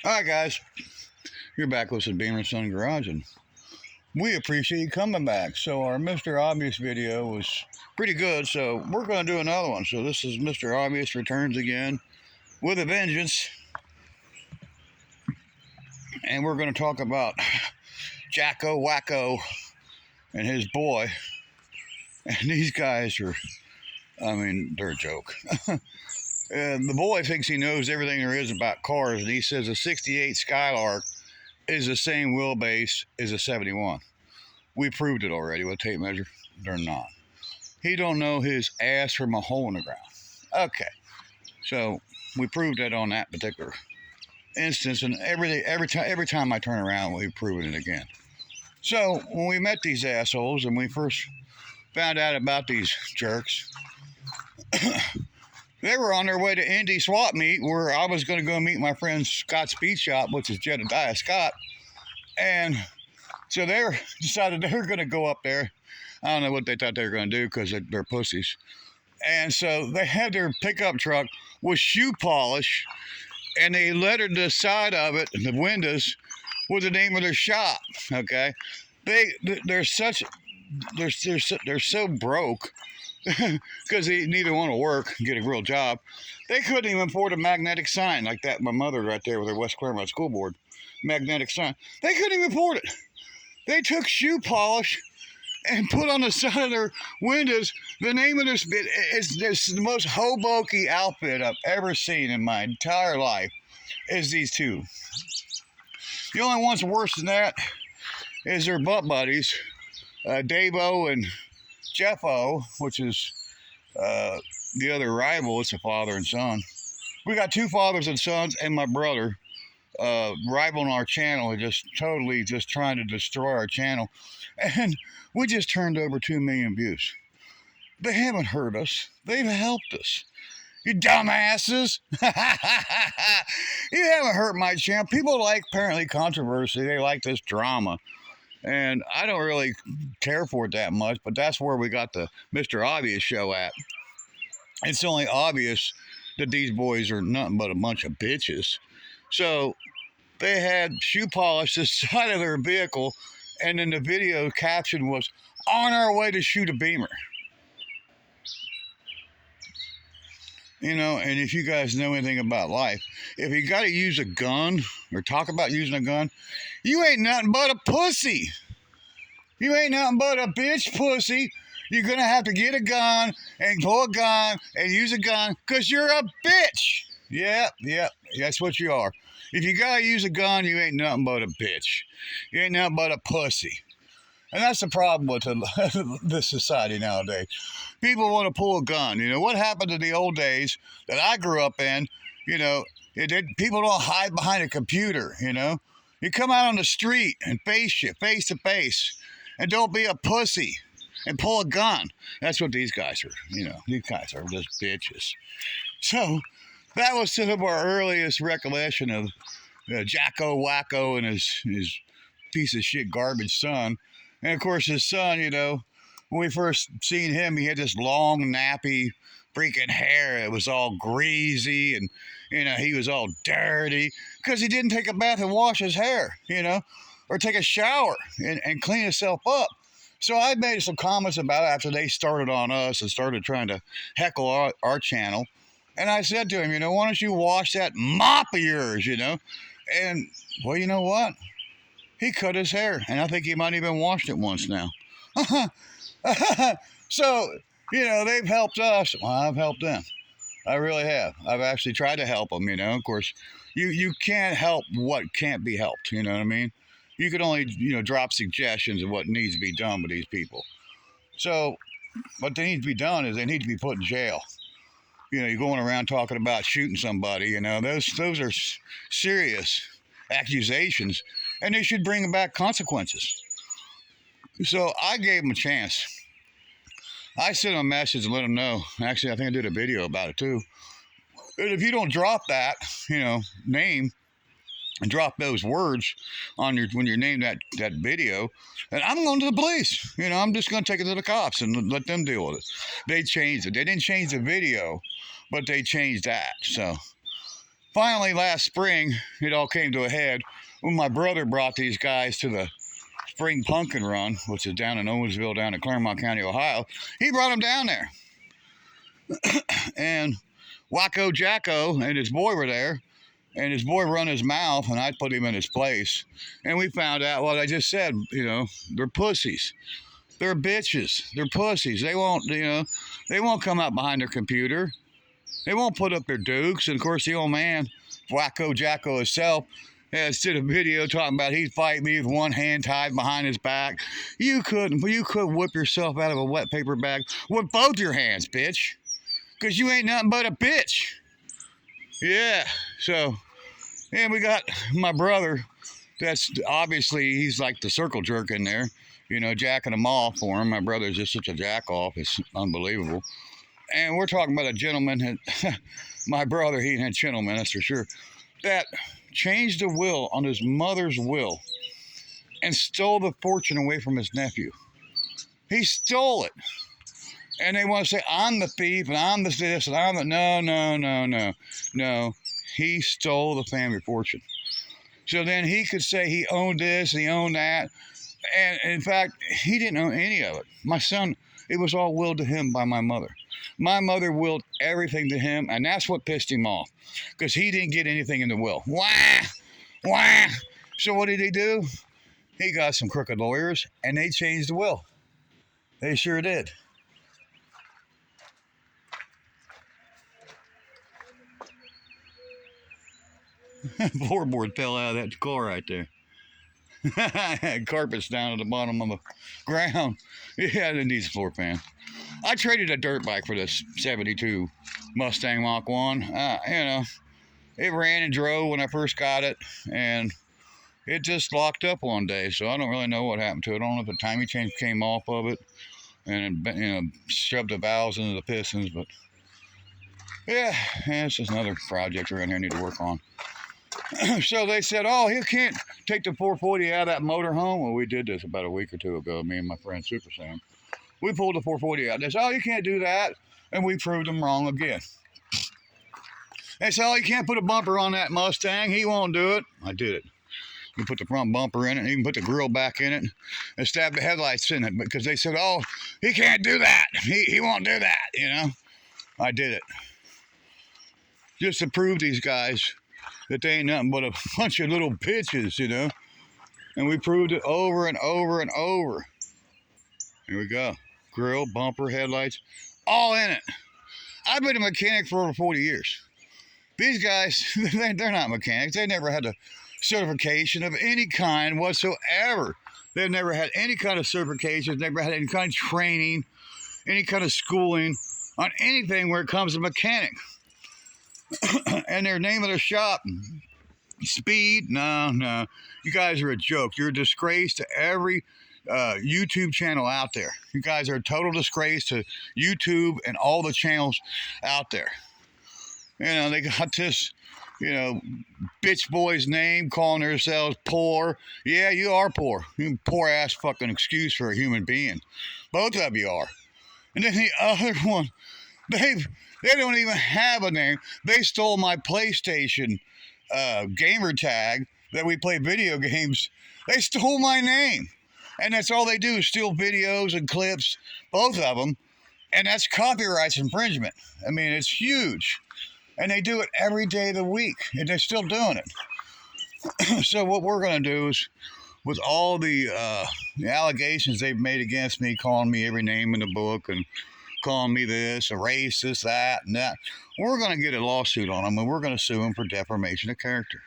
All right, guys, you're back with the Beamer Son Garage, and we appreciate you coming back. So our Mr. Obvious video was pretty good, so we're going to do another one. So this is Mr. Obvious returns again with a vengeance, and we're going to talk about Jacko Wacko and his boy. And these guys are, I mean, they're a joke. The boy thinks he knows everything there is about cars, and he says a 68 Skylark is the same wheelbase as a 71. We proved it already with a tape measure. They're not. He don't know his ass from a hole in the ground. Okay, so we proved that on that particular instance, and every time I turn around, we've proven it again. So when we met these assholes and we first found out about these jerks, they were on their way to Indy Swap Meet, where I was going to go meet my friend Scott Speed Shop, which is Jedediah Scott, and so they decided they were going to go up there. I don't know what they thought they were going to do because they're pussies. And so they had their pickup truck with shoe polish, and they lettered the side of it, the windows, with the name of their shop. Okay, they're so broke because they neither want to work and get a real job. They couldn't even afford a magnetic sign like that. My mother right there with her West Claremont School Board magnetic sign. They couldn't even afford it. They took shoe polish and put on the side of their windows the name of this. It's the most Hoboken outfit I've ever seen in my entire life. Is these two. The only ones worse than that is their butt buddies, Davo and Jeffo, which is the other rival. It's a father and son. We got two fathers and sons, and my brother rivaling our channel, just totally just trying to destroy our channel. And we just turned over 2 million views. They haven't hurt us. They've helped us. You dumbasses. You haven't hurt my channel. People like apparently controversy. They like this drama. And I don't really care for it that much, but that's where we got the Mr. Obvious show at. It's only obvious that these boys are nothing but a bunch of bitches. So they had shoe polish the side of their vehicle, and then the video caption was, "On our way to shoot a Beamer." You know, and if you guys know anything about life, if you got to use a gun or talk about using a gun, you ain't nothing but a pussy. You ain't nothing but a bitch pussy. You're going to have to get a gun and pull a gun and use a gun because you're a bitch. Yep, that's what you are. If you got to use a gun, you ain't nothing but a bitch. You ain't nothing but a pussy. And that's the problem with this society nowadays. People want to pull a gun. You know, what happened to the old days that I grew up in? You know, people don't hide behind a computer, you know. You come out on the street and face to face. And don't be a pussy and pull a gun. That's what these guys are, you know. These guys are just bitches. So that was some of our earliest recollection of Jacko Wacko and his piece of shit garbage son. And of course, his son, you know, when we first seen him, he had this long, nappy, freaking hair. It was all greasy, and, you know, he was all dirty because he didn't take a bath and wash his hair, you know, or take a shower and clean himself up. So I made some comments about it after they started on us and started trying to heckle our channel. And I said to him, you know, why don't you wash that mop of yours, you know? And, well, you know what? He cut his hair, and I think he might even washed it once now. So, you know, they've helped us. Well, I've helped them. I really have. I've actually tried to help them, you know. Of course, you can't help what can't be helped, you know what I mean? You can only, you know, drop suggestions of what needs to be done with these people. So, what they need to be done is they need to be put in jail. You know, you're going around talking about shooting somebody, you know, those are serious accusations, and they should bring back consequences. So I gave them a chance. I sent them a message and let them know. Actually, I think I did a video about it too. And if you don't drop that, you know, name and drop those words on your when you name that video, and I'm going to the police. You know, I'm just going to take it to the cops and let them deal with it. They changed it. They didn't change the video, but they changed that. So Finally, last spring, it all came to a head when my brother brought these guys to the Spring Pumpkin Run, which is down in Owensville, down in Claremont County, Ohio. He brought them down there. And Wacko Jacko and his boy were there. And his boy run his mouth, and I put him in his place. And we found out, well, I just said, they're pussies. They're bitches. They're pussies. They won't, they won't come out behind their computer. They won't put up their dukes. And of course, the old man, Wacko Jacko himself, did a video talking about he'd fight me with one hand tied behind his back. You could whip yourself out of a wet paper bag with both your hands, bitch. Because you ain't nothing but a bitch. Yeah, so, and we got my brother. That's obviously, he's like the circle jerk in there, jacking them off for him. My brother's just such a jack off. It's unbelievable. And we're talking about a gentleman, my brother, he ain't a gentleman, that's for sure, that changed the will on his mother's will and stole the fortune away from his nephew. He stole it. And they want to say, I'm the thief, and I'm the this, and I'm the... No. He stole the family fortune. So then he could say he owned this and he owned that. And in fact, he didn't own any of it. My son, it was all willed to him by my mother. My mother willed everything to him, and that's what pissed him off. Because he didn't get anything in the will. Wah! So what did he do? He got some crooked lawyers, and they changed the will. They sure did. Floorboard fell out of that car right there. Carpet's down at the bottom of the ground. Yeah, it needs a floor pan. I traded a dirt bike for this 72 Mustang Mach 1. It ran and drove when I first got it, and it just locked up one day, so I don't really know what happened to it. I don't know if the timing chain came off of it and shoved the valves into the pistons, but yeah, it's just another project around here I need to work on. So they said, oh, you can't take the 440 out of that motorhome. Well, we did this about a week or two ago, me and my friend Super Sam. We pulled the 440 out. They said, oh, you can't do that. And we proved them wrong again. They said, oh, you can't put a bumper on that Mustang. He won't do it. I did it. We put the front bumper in it, and even put the grill back in it, and stabbed the headlights in it. Because they said, oh, he can't do that. He won't do that, I did it. Just to prove these guys that they ain't nothing but a bunch of little bitches, And we proved it over and over and over. Here we go. Grill, bumper, headlights, all in it. I've been a mechanic for over 40 years. These guys, they're not mechanics. They never had a certification of any kind whatsoever. They've never had any kind of certifications, never had any kind of training, any kind of schooling on anything where it comes to mechanic. And their name of their shop, Speed. No. You guys are a joke. You're a disgrace to every YouTube channel out there. You guys are a total disgrace to YouTube and all the channels out there. They got this, bitch boy's name calling themselves poor. Yeah, you are poor. You poor ass fucking excuse for a human being. Both of you are. And then the other one, they don't even have a name. They stole my PlayStation gamer tag that we play video games. They stole my name. And that's all they do is steal videos and clips, both of them. And that's copyright infringement. I mean, it's huge. And they do it every day of the week. And they're still doing it. So what we're going to do is, with all the allegations they've made against me, calling me every name in the book and calling me this, a racist, that, and that, we're going to get a lawsuit on them, and we're going to sue them for defamation of character.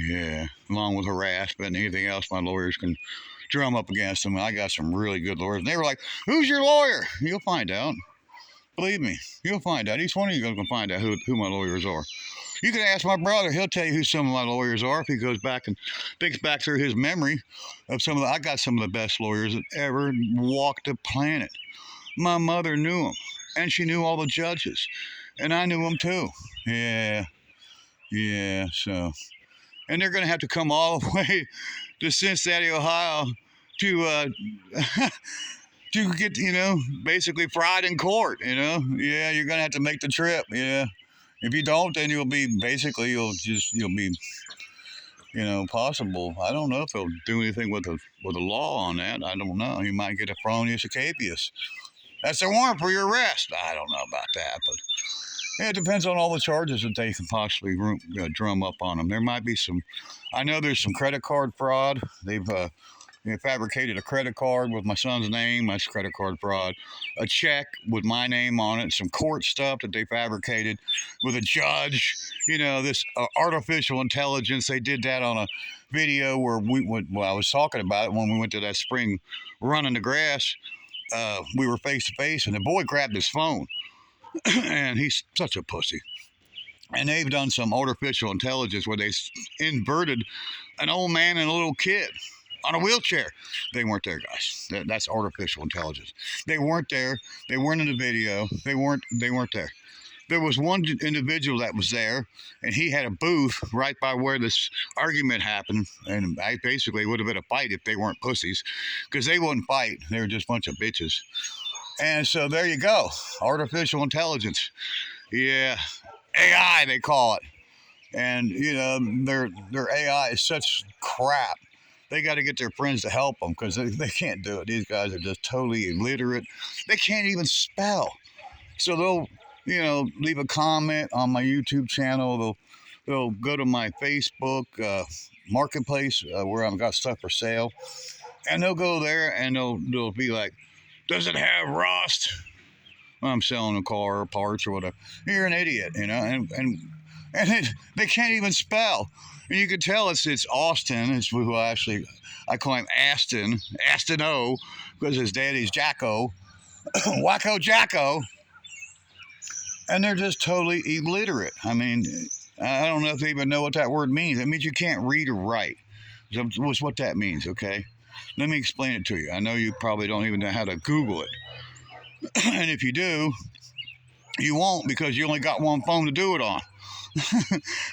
Yeah, along with harassment and anything else my lawyers can drum up against them. I got some really good lawyers. And they were like, who's your lawyer? You'll find out. Believe me, you'll find out. Each one of you is going to find out who my lawyers are. You can ask my brother. He'll tell you who some of my lawyers are if he goes back and thinks back through his memory of I got some of the best lawyers that ever walked the planet. My mother knew them, and she knew all the judges, and I knew them too. Yeah, so. And they're going to have to come all the way to Cincinnati, Ohio to to get, basically fried in court, Yeah, you're going to have to make the trip, yeah. If you don't, then you'll be possible. I don't know if they'll do anything with a law on that. I don't know. You might get a felonious habeas. That's a warrant for your arrest. I don't know about that, but yeah, it depends on all the charges that they can possibly drum up on them. There might be some. I know there's some credit card fraud. They fabricated a credit card with my son's name. That's credit card fraud. A check with my name on it. Some court stuff that they fabricated with a judge. This artificial intelligence. They did that on a video where I was talking about it when we went to that spring run in the grass. We were face to face, and the boy grabbed his phone, and he's such a pussy. And they've done some artificial intelligence where they inverted an old man and a little kid on a wheelchair. They weren't there, guys. That's artificial intelligence. They weren't there. They weren't in the video. They weren't there. There was one individual that was there, and he had a booth right by where this argument happened. And I basically would have been a fight if they weren't pussies, because they wouldn't fight. They were just a bunch of bitches. And so there you go. Artificial intelligence. Yeah. AI, they call it. And, their AI is such crap. They got to get their friends to help them, because they can't do it. These guys are just totally illiterate. They can't even spell. So they'll, leave a comment on my YouTube channel. They'll go to my Facebook marketplace where I've got stuff for sale. And they'll go there and they'll be like, does it have rust? I'm selling a car or parts or whatever. You're an idiot, and they can't even spell. And you can tell it's Austin. It's who I call him Aston O, because his daddy's Jacko, Wacko Jacko. And they're just totally illiterate. I mean, I don't know if they even know what that word means. It means you can't read or write. That's what that means, okay? Let me explain it to you. I know you probably don't even know how to Google it. And if you do, you won't, because you only got one phone to do it on.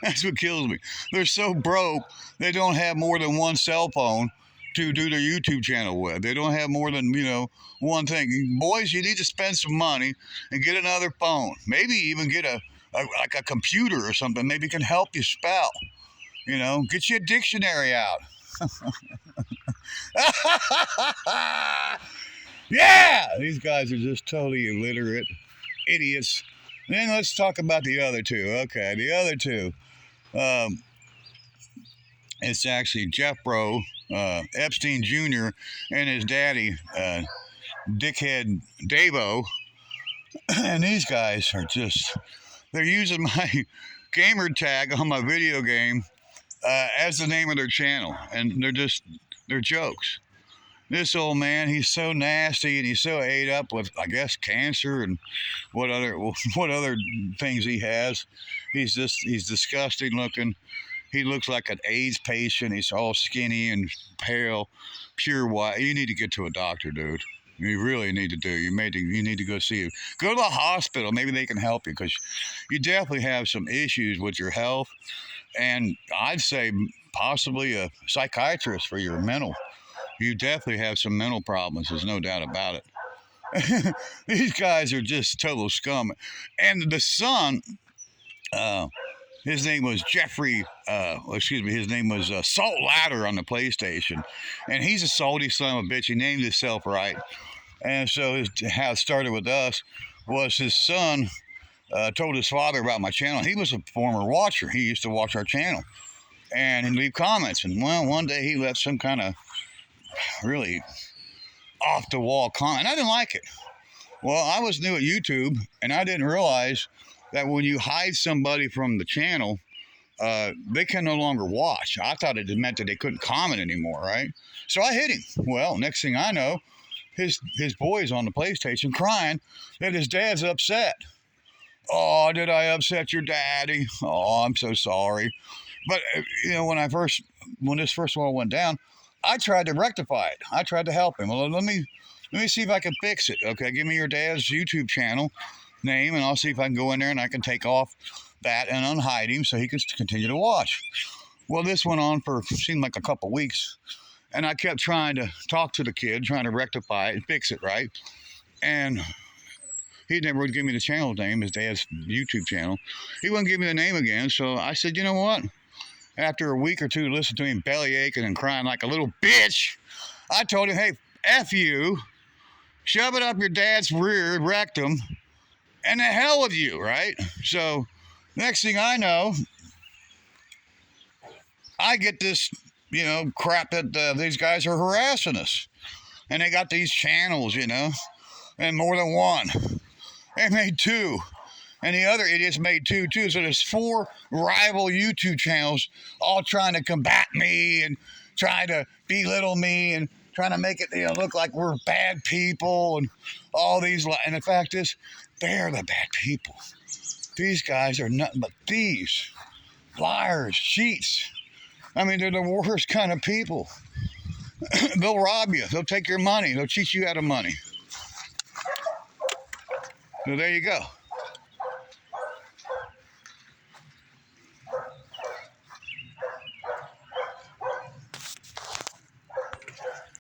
That's what kills me. They're so broke, they don't have more than one cell phone to do their YouTube channel with. They don't have more than, one thing. Boys, you need to spend some money and get another phone. Maybe even get a computer or something. Maybe it can help you spell. Get you a dictionary out. Yeah! These guys are just totally illiterate idiots. Then let's talk about the other two. Okay, the other two. It's actually Jeff Bro, Epstein Jr., and his daddy, Dickhead Davo. And these guys are they're using my gamer tag on my video game as the name of their channel. And they're jokes. This old man, he's so nasty, and he's so ate up with, I guess, cancer and what other things he has. He's disgusting looking. He looks like an AIDS patient. He's all skinny and pale, pure white. You need to get to a doctor, dude. You really need to do. You need to go see him. Go to the hospital. Maybe they can help you, because you definitely have some issues with your health. And I'd say possibly a psychiatrist for your mental. You definitely have some mental problems. There's no doubt about it. These guys are just total scum. And the son, his name was Jeffrey, his name was Salt Ladder on the PlayStation. And he's a salty son of a bitch. He named himself right. And so how it started with us was his son told his father about my channel. He was a former watcher. He used to watch our channel. And he'd leave comments. And one day he left some kind of really off-the-wall comment. I didn't like it. Well, I was new at YouTube, and I didn't realize that when you hide somebody from the channel, they can no longer watch. I thought it meant that they couldn't comment anymore, right? So I hit him. Well, next thing I know, his boy's on the PlayStation crying that his dad's upset. Oh, did I upset your daddy? Oh, I'm so sorry. But, when this first one went down, I tried to rectify it. I tried to help him. Well, let me see if I can fix it. Okay, give me your dad's YouTube channel name, and I'll see if I can go in there and I can take off that and unhide him so he can continue to watch. Well, this went on for seemed like a couple weeks, and I kept trying to talk to the kid, trying to rectify it and fix it, right? And He never would give me the channel name, his dad's YouTube channel. He wouldn't give me the name again. So I said, you know what? After a week or two, listening to him belly aching and crying like a little bitch, I told him, hey, F you, shove it up your dad's rear rectum, and the hell with you, right? So next thing I know, I get this, crap that these guys are harassing us. And they got these channels, and more than one. They made two. And the other idiots made two, too. So there's 4 rival YouTube channels all trying to combat me and trying to belittle me and trying to make it look like we're bad people and all these. And the fact is, they're the bad people. These guys are nothing but thieves, liars, cheats. I mean, they're the worst kind of people. They'll rob you. They'll take your money. They'll cheat you out of money. So there you go.